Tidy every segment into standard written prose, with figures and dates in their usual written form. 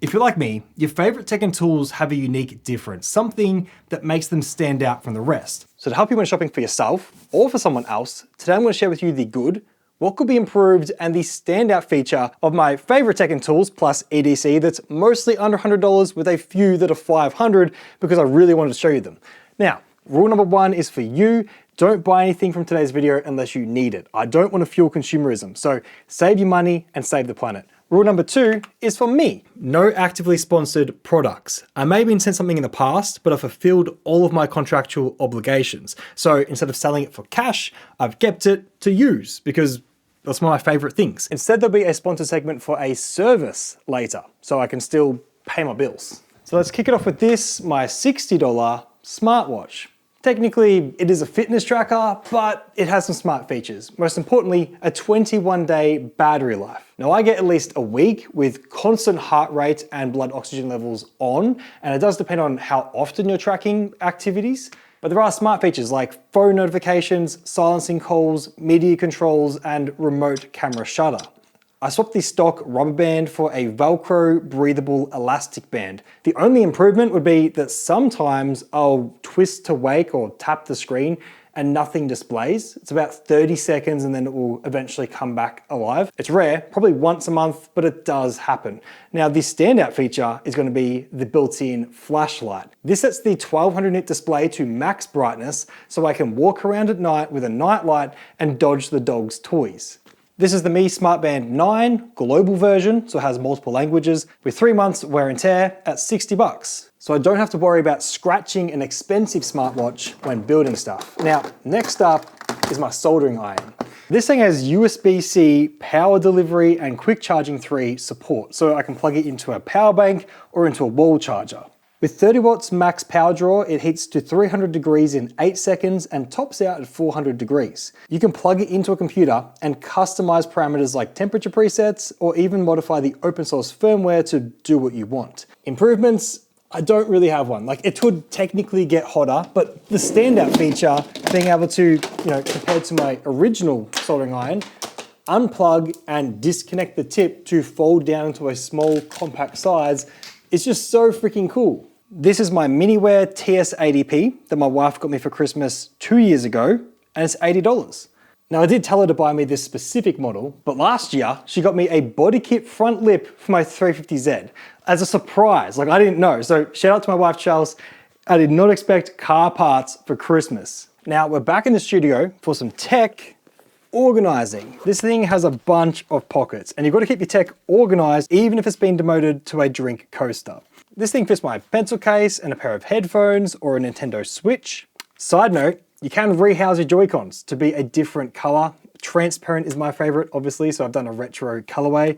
If you're like me, your favorite tech and tools have a unique difference, something that makes them stand out from the rest. So to help you when shopping for yourself or for someone else, today I'm going to share with you the good, what could be improved, and the standout feature of my favorite tech and tools plus EDC that's mostly under $100 with a few that are $500 because I really wanted to show you them. Now, rule number one is for you. Don't buy anything from today's video unless you need it. I don't want to fuel consumerism, so save your money and save the planet. Rule number two is for me. No actively sponsored products. I may have been sent something in the past, but I've fulfilled all of my contractual obligations. So instead of selling it for cash, I've kept it to use because that's one of my favorite things. Instead, there'll be a sponsor segment for a service later, so I can still pay my bills. So let's kick it off with this, my $60 smartwatch. Technically, it is a fitness tracker, but it has some smart features. Most importantly, a 21-day battery life. Now, I get at least a week with constant heart rate and blood oxygen levels on, and it does depend on how often you're tracking activities. But there are smart features like phone notifications, silencing calls, media controls, and remote camera shutter. I swapped the stock rubber band for a Velcro breathable elastic band. The only improvement would be that sometimes I'll twist to wake or tap the screen and nothing displays. It's about 30 seconds and then it will eventually come back alive. It's rare, probably once a month, but it does happen. Now, the standout feature is going to be the built-in flashlight. This sets the 1200 nit display to max brightness so I can walk around at night with a night light and dodge the dog's toys. This is the Mi SmartBand 9 global version, so it has multiple languages, with 3 months wear and tear at $60. So I don't have to worry about scratching an expensive smartwatch when building stuff. Now, next up is my soldering iron. This thing has USB-C power delivery and quick charging 3 support, so I can plug it into a power bank or into a wall charger. With 30 watts max power draw, it heats to 300 degrees in 8 seconds and tops out at 400 degrees. You can plug it into a computer and customize parameters like temperature presets or even modify the open source firmware to do what you want. Improvements, I don't really have one. Like, it could technically get hotter, but the standout feature, being able to, compared to my original soldering iron, unplug and disconnect the tip to fold down into a small compact size, is just so freaking cool. This is my Miniware TS80P that my wife got me for Christmas 2 years ago, and it's $80. Now, I did tell her to buy me this specific model, but last year she got me a body kit front lip for my 350Z as a surprise. Like, I didn't know. So shout out to my wife, Charles. I did not expect car parts for Christmas. Now we're back in the studio for some tech organizing. This thing has a bunch of pockets, and you've got to keep your tech organized even if it's been demoted to a drink coaster. This thing fits my pencil case and a pair of headphones or a Nintendo Switch. Side note, you can rehouse your Joy-Cons to be a different color. Transparent is my favorite, obviously, so I've done a retro colorway.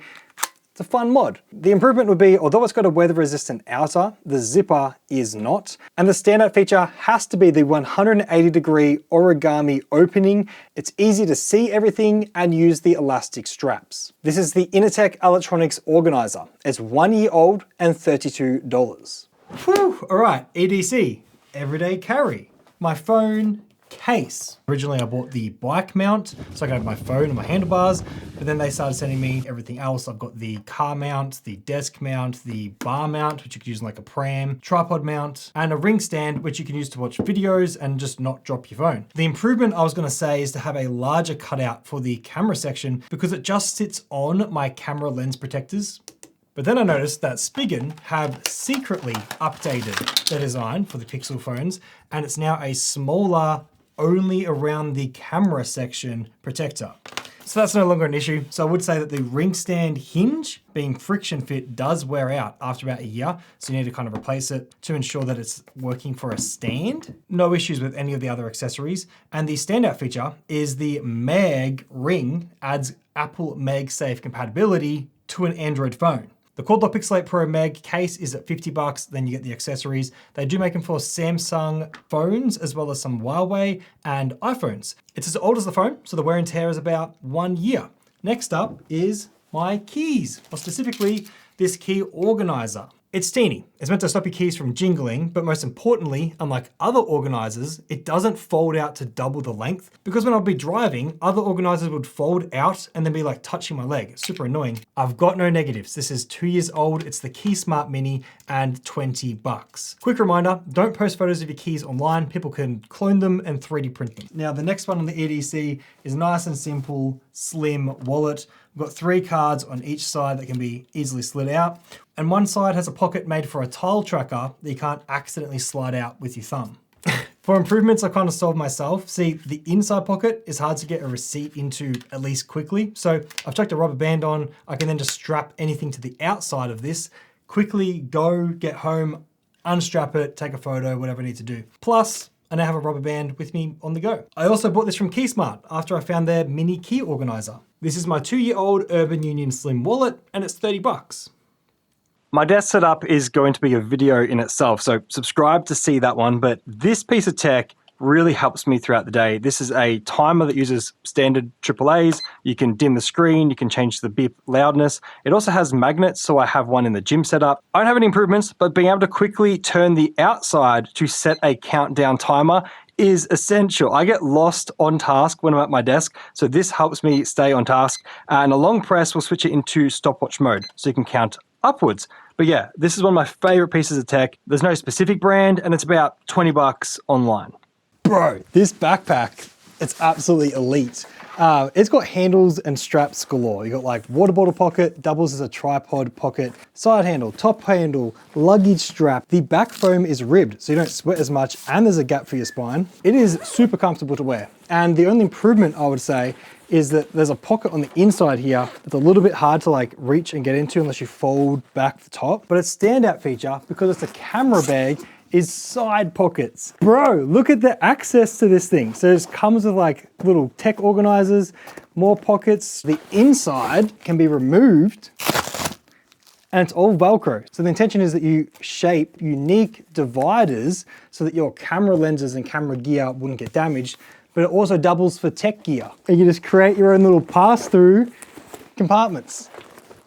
It's a fun mod. The improvement would be, although it's got a weather-resistant outer, the zipper is not. And the standout feature has to be the 180-degree origami opening. It's easy to see everything and use the elastic straps. This is the Innertech Electronics Organizer. It's 1 year old and $32. Whew, all right, EDC, everyday carry. My phone case. Originally I bought the bike mount so I could have my phone and my handlebars, but then they started sending me everything else. I've got the car mount, the desk mount, the bar mount, which you could use in like a pram, tripod mount, and a ring stand, which you can use to watch videos and just not drop your phone. The improvement I was gonna say is to have a larger cutout for the camera section because it just sits on my camera lens protectors. But then I noticed that Spigen have secretly updated their design for the Pixel phones, and it's now a smaller, only around the camera section protector. So that's no longer an issue. So I would say that the ring stand hinge, being friction fit, does wear out after about a year. So you need to kind of replace it to ensure that it's working for a stand. No issues with any of the other accessories. And the standout feature is the Mag ring adds Apple MagSafe compatibility to an Android phone. The Quad Lock Pixel 8 Pro Mag case is at $50, then you get the accessories. They do make them for Samsung phones, as well as some Huawei and iPhones. It's as old as the phone, so the wear and tear is about 1 year. Next up is my keys, or specifically this key organizer. It's teeny. It's meant to stop your keys from jingling, but most importantly, unlike other organizers, it doesn't fold out to double the length, because when I'd be driving, other organizers would fold out and then be like touching my leg. It's super annoying. I've got no negatives. This is 2 years old. It's the Key Smart Mini and 20 bucks. Quick reminder, don't post photos of your keys online. People can clone them and 3D print them. Now, the next one on the EDC is nice and simple, slim wallet. We've got 3 cards on each side that can be easily slid out. And one side has a pocket made for a tile tracker that you can't accidentally slide out with your thumb. For improvements, I kind of solved myself. See, the inside pocket is hard to get a receipt into at least quickly. So I've chucked a rubber band on. I can then just strap anything to the outside of this, quickly go, get home, unstrap it, take a photo, whatever I need to do. Plus, I now have a rubber band with me on the go. I also bought this from KeySmart after I found their mini key organizer. This is my 2-year-old Urban Union Slim wallet, and it's 30 bucks. My desk setup is going to be a video in itself, so subscribe to see that one, but this piece of tech really helps me throughout the day. This is a timer that uses standard AAAs. You can dim the screen, you can change the beep loudness. It also has magnets, so I have one in the gym setup. I don't have any improvements, but being able to quickly turn the outside to set a countdown timer is essential. I get lost on task when I'm at my desk, so this helps me stay on task. And a long press will switch it into stopwatch mode, so you can count upwards. But yeah, this is one of my favorite pieces of tech. There's no specific brand, and it's about 20 bucks online. Bro, this backpack, it's absolutely elite. It's got handles and straps galore. You got like water bottle pocket, doubles as a tripod pocket, side handle, top handle, luggage strap. The back foam is ribbed, so you don't sweat as much, and there's a gap for your spine. It is super comfortable to wear. And the only improvement I would say is that there's a pocket on the inside here that's a little bit hard to like reach and get into unless you fold back the top. But its standout feature, because it's a camera bag, is side pockets. Bro, look at the access to this thing. So it comes with like little tech organizers, more pockets. The inside can be removed and it's all Velcro. So the intention is that you shape unique dividers so that your camera lenses and camera gear wouldn't get damaged, but it also doubles for tech gear. And you just create your own little pass-through compartments.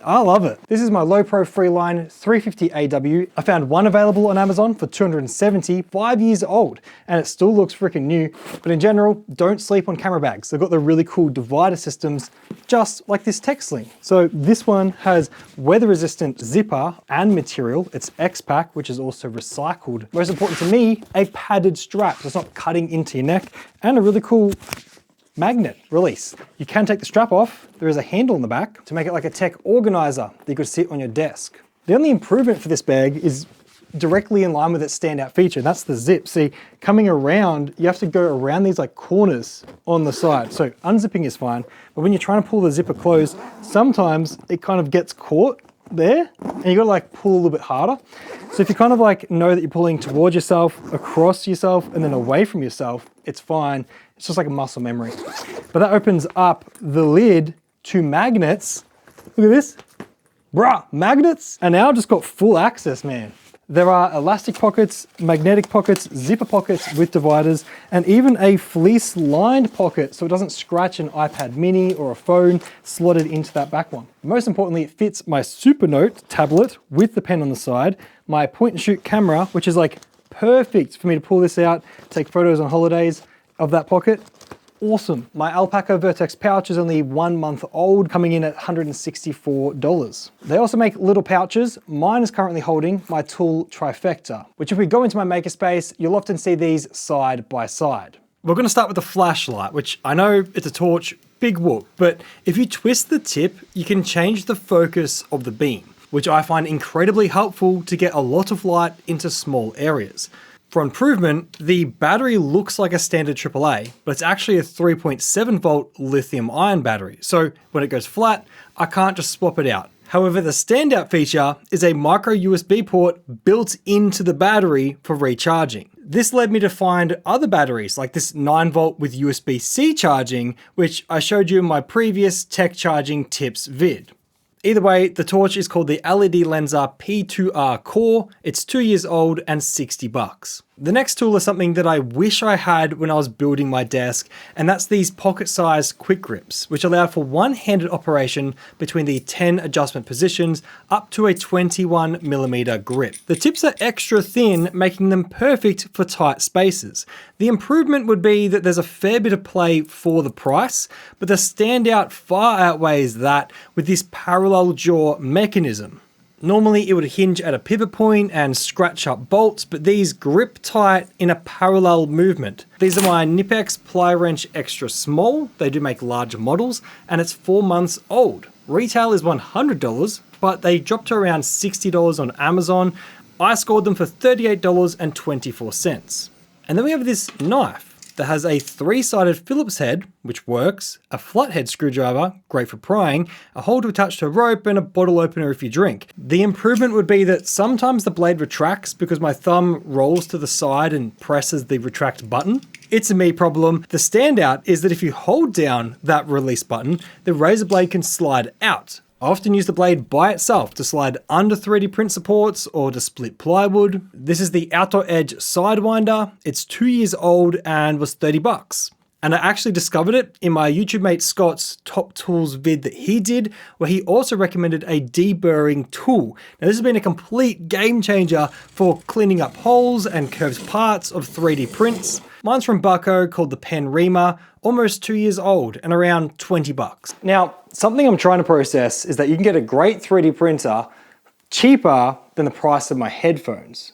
I love it. This is my low pro Freeline 350 AW. I found one available on Amazon for $270, 5 years old, and it still looks freaking new. But in general, don't sleep on camera bags. They've got the really cool divider systems, just like this tech sling. So this one has weather resistant zipper and material. It's X-Pack, which is also recycled. Most important to me, a padded strap, so it's not cutting into your neck, and a really cool magnet release. You can take the strap off. There is a handle in the back to make it like a tech organizer that you could sit on your desk. The only improvement for this bag is directly in line with its standout feature, and that's the zip. See, coming around, you have to go around these like corners on the side. So unzipping is fine, but when you're trying to pull the zipper closed, sometimes it kind of gets caught there and you gotta like pull a little bit harder. So if you kind of like know that you're pulling towards yourself, across yourself, and then away from yourself, it's fine. It's just like a muscle memory. But that opens up the lid to magnets. Look at this. Bruh, magnets. And now I've just got full access, man. There are elastic pockets, magnetic pockets, zipper pockets with dividers, and even a fleece lined pocket so it doesn't scratch an iPad mini or a phone slotted into that back one. Most importantly, it fits my Supernote tablet with the pen on the side, my point and shoot camera, which is like perfect for me to pull this out, take photos on holidays of that pocket. Awesome. My Alpaca Vertex pouch is only 1 month old, coming in at $164. They also make little pouches. Mine is currently holding my tool trifecta, which if we go into my Makerspace, you'll often see these side by side. We're gonna start with the flashlight, which I know it's a torch, big whoop, but if you twist the tip, you can change the focus of the beam, which I find incredibly helpful to get a lot of light into small areas. For improvement, the battery looks like a standard AAA, but it's actually a 3.7 volt lithium ion battery. So when it goes flat, I can't just swap it out. However, the standout feature is a micro USB port built into the battery for recharging. This led me to find other batteries like this 9 volt with USB-C charging, which I showed you in my previous tech charging tips vid. Either way, the torch is called the LED Lensa P2R Core. It's 2 years old and 60 bucks. The next tool is something that I wish I had when I was building my desk, and that's these pocket-sized quick grips, which allow for one-handed operation between the 10 adjustment positions up to a 21mm grip. The tips are extra thin, making them perfect for tight spaces. The improvement would be that there's a fair bit of play for the price, but the standout far outweighs that with this parallel jaw mechanism. Normally it would hinge at a pivot point and scratch up bolts, but these grip tight in a parallel movement. These are my Knipex ply wrench extra small. They do make larger models, and it's 4 months old. Retail is $100, but they dropped to around $60 on Amazon. I scored them for $38.24. And then we have this knife that has a 3-sided Phillips head, which works, a flathead screwdriver, great for prying, a hole to attach to a rope, and a bottle opener if you drink. The improvement would be that sometimes the blade retracts because my thumb rolls to the side and presses the retract button. It's a me problem. The standout is that if you hold down that release button, the razor blade can slide out. I often use the blade by itself to slide under 3D print supports or to split plywood. This is the Outdoor Edge Sidewinder. It's 2 years old and was $30. And I actually discovered it in my YouTube mate Scott's top tools vid that he did, where he also recommended a deburring tool. Now this has been a complete game changer for cleaning up holes and curved parts of 3D prints. Mine's from Bucko called the Pen Reamer, almost 2 years old and around $20. Now, something I'm trying to process is that you can get a great 3D printer cheaper than the price of my headphones.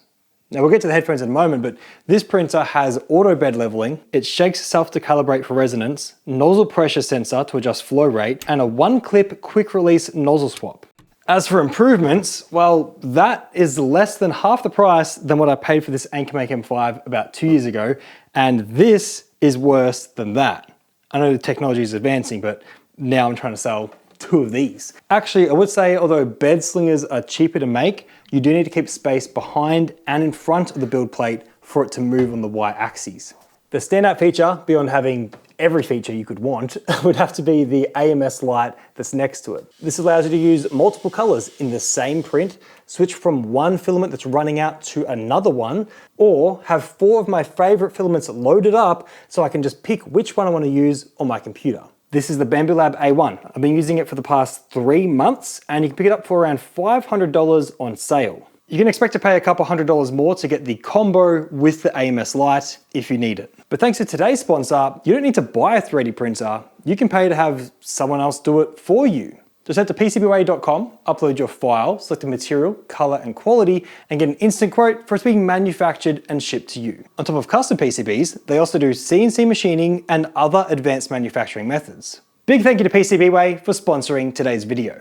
Now we'll get to the headphones in a moment, but this printer has auto bed leveling, it shakes itself to calibrate for resonance, nozzle pressure sensor to adjust flow rate, and a one-clip quick release nozzle swap. As for improvements, well, that is less than half the price than what I paid for this Anchormake M5 about 2 years ago, and this is worse than that. I know the technology is advancing, but now I'm trying to sell 2 of these. Actually, I would say, although bed slingers are cheaper to make, you do need to keep space behind and in front of the build plate for it to move on the y-axis. The standout feature, beyond having every feature you could want, would have to be the AMS light that's next to it. This allows you to use multiple colors in the same print, switch from one filament that's running out to another one, or have 4 of my favorite filaments loaded up so I can just pick which one I want to use on my computer. This is the Bambu Lab A1. I've been using it for the past 3 months, and you can pick it up for around $500 on sale. You can expect to pay a couple $100 more to get the combo with the AMS light if you need it. But thanks to today's sponsor, you don't need to buy a 3D printer. You can pay to have someone else do it for you. Just head to PCBWay.com, upload your file, select the material, color, and quality, and get an instant quote for it being manufactured and shipped to you. On top of custom PCBs, they also do CNC machining and other advanced manufacturing methods. Big thank you to PCBWay for sponsoring today's video.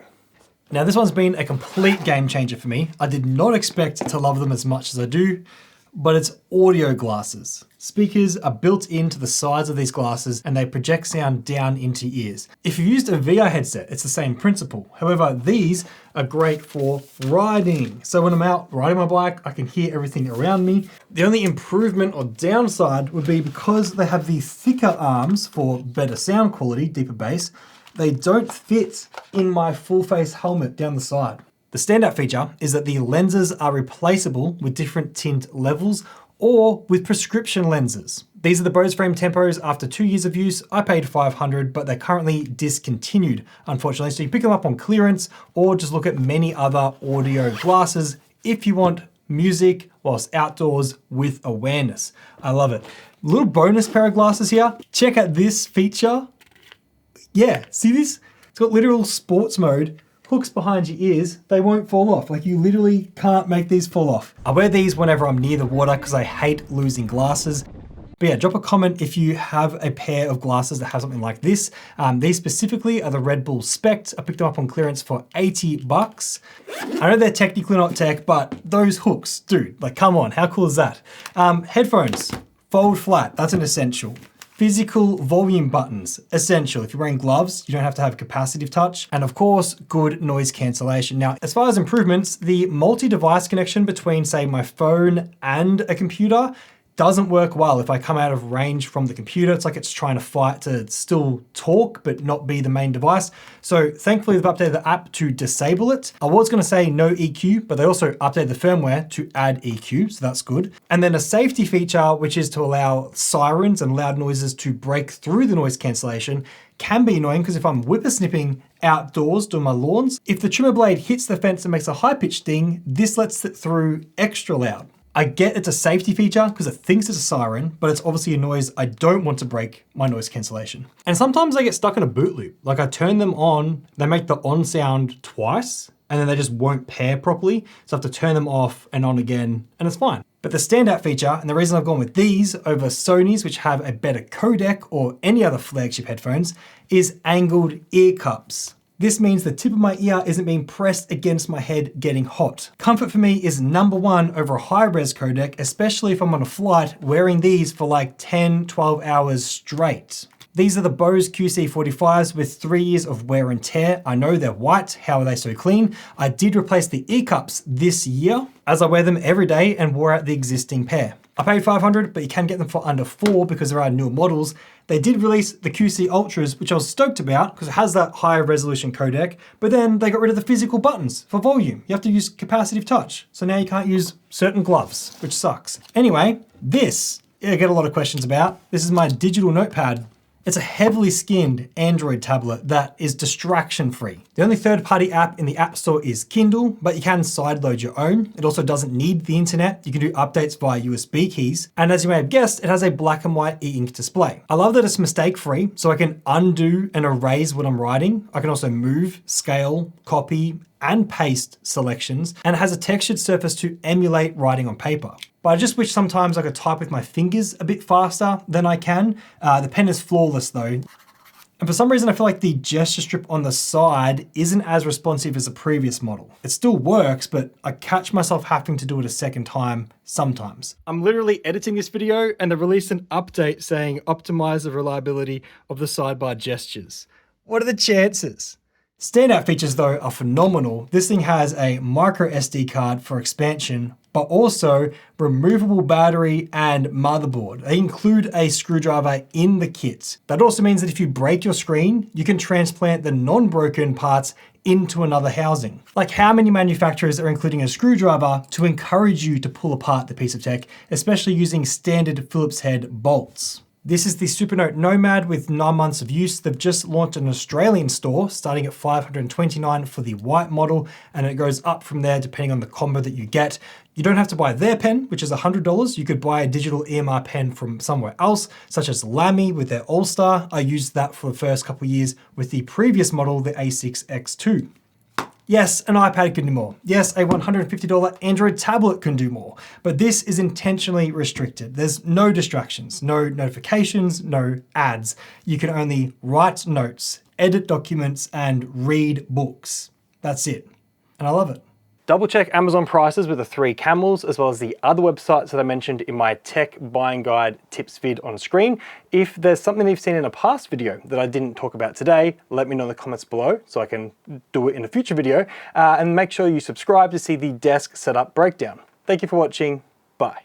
Now this one's been a complete game changer for me. I did not expect to love them as much as I do, but it's audio glasses. Speakers are built into the sides of these glasses and they project sound down into ears. If you've used a VR headset, it's the same principle. However, these are great for riding. So when I'm out riding my bike, I can hear everything around me. The only improvement or downside would be because they have these thicker arms for better sound quality, deeper bass, they don't fit in my full face helmet down the side. The standout feature is that the lenses are replaceable with different tint levels or with prescription lenses. These are the Bose Frame Tempos. After 2 years of use, I paid $500, but they're currently discontinued, unfortunately. So you pick them up on clearance or just look at many other audio glasses if you want music whilst outdoors with awareness. I love it. Little bonus pair of glasses here. Check out this feature. Yeah, see this? It's got literal sports mode. Hooks behind your ears, they won't fall off. Like you literally can't make these fall off. I wear these whenever I'm near the water because I hate losing glasses. But yeah, drop a comment if you have a pair of glasses that have something like this. These specifically are the Red Bull Spect. I picked them up on clearance for $80. I know they're technically not tech, but those hooks, dude, like come on, how cool is that? Headphones, fold flat, that's an essential. Physical volume buttons, essential. If you're wearing gloves, you don't have to have capacitive touch. And of course, good noise cancellation. Now, as far as improvements, the multi-device connection between say my phone and a computer doesn't work well if I come out of range from the computer. It's like it's trying to fight to still talk, but not be the main device. So thankfully they've updated the app to disable it. I was gonna say no EQ, but they also updated the firmware to add EQ, so that's good. And then a safety feature, which is to allow sirens and loud noises to break through the noise cancellation, can be annoying because if I'm whippersnipping outdoors doing my lawns, if the trimmer blade hits the fence and makes a high-pitched ding, this lets it through extra loud. I get it's a safety feature because it thinks it's a siren, but it's obviously a noise I don't want to break my noise cancellation. And sometimes I get stuck in a boot loop. Like I turn them on, they make the on sound twice, and then they just won't pair properly. So I have to turn them off and on again, and it's fine. But the standout feature, and the reason I've gone with these over Sony's, which have a better codec or any other flagship headphones, is angled ear cups. This means the tip of my ear isn't being pressed against my head getting hot. Comfort for me is #1 over a high-res codec, especially if I'm on a flight wearing these for like 10, 12 hours straight. These are the Bose QC45s with 3 years of wear and tear. I know they're white, how are they so clean? I did replace the ear cups this year as I wear them every day and wore out the existing pair. I paid $500, but you can get them for under $4 because there are newer models. They did release the QC Ultras, which I was stoked about because it has that higher resolution codec, but then they got rid of the physical buttons for volume. You have to use capacitive touch. So now you can't use certain gloves, which sucks. Anyway, this I get a lot of questions about. This is my digital notepad. It's a heavily skinned Android tablet that is distraction-free. The only third-party app in the App Store is Kindle, but you can sideload your own. It also doesn't need the internet. You can do updates via USB keys. And as you may have guessed, it has a black and white e-ink display. I love that it's mistake-free, so I can undo and erase what I'm writing. I can also move, scale, copy, and paste selections, and it has a textured surface to emulate writing on paper. But I just wish sometimes I could type with my fingers a bit faster than I can. The pen is flawless though. And for some reason, I feel like the gesture strip on the side isn't as responsive as the previous model. It still works, but I catch myself having to do it a second time sometimes. I'm literally editing this video and they released an update saying optimize the reliability of the sidebar gestures. What are the chances? Standout features though are phenomenal. This thing has a micro SD card for expansion, but also removable battery and motherboard. They include a screwdriver in the kit. That also means that if you break your screen, you can transplant the non-broken parts into another housing. Like how many manufacturers are including a screwdriver to encourage you to pull apart the piece of tech, especially using standard Phillips head bolts. This is the Supernote Nomad with 9 months of use. They've just launched an Australian store starting at $529 for the white model, and it goes up from there depending on the combo that you get. You don't have to buy their pen, which is $100. You could buy a digital EMR pen from somewhere else, such as Lamy with their All-Star. I used that for the first couple of years with the previous model, the A6X2. Yes, an iPad can do more. Yes, a $150 Android tablet can do more, but this is intentionally restricted. There's no distractions, no notifications, no ads. You can only write notes, edit documents, and read books. That's it, and I love it. Double check Amazon prices with the 3 camels, as well as the other websites that I mentioned in my tech buying guide tips vid on screen. If there's something you've seen in a past video that I didn't talk about today, let me know in the comments below so I can do it in a future video. And make sure you subscribe to see the desk setup breakdown. Thank you for watching. Bye.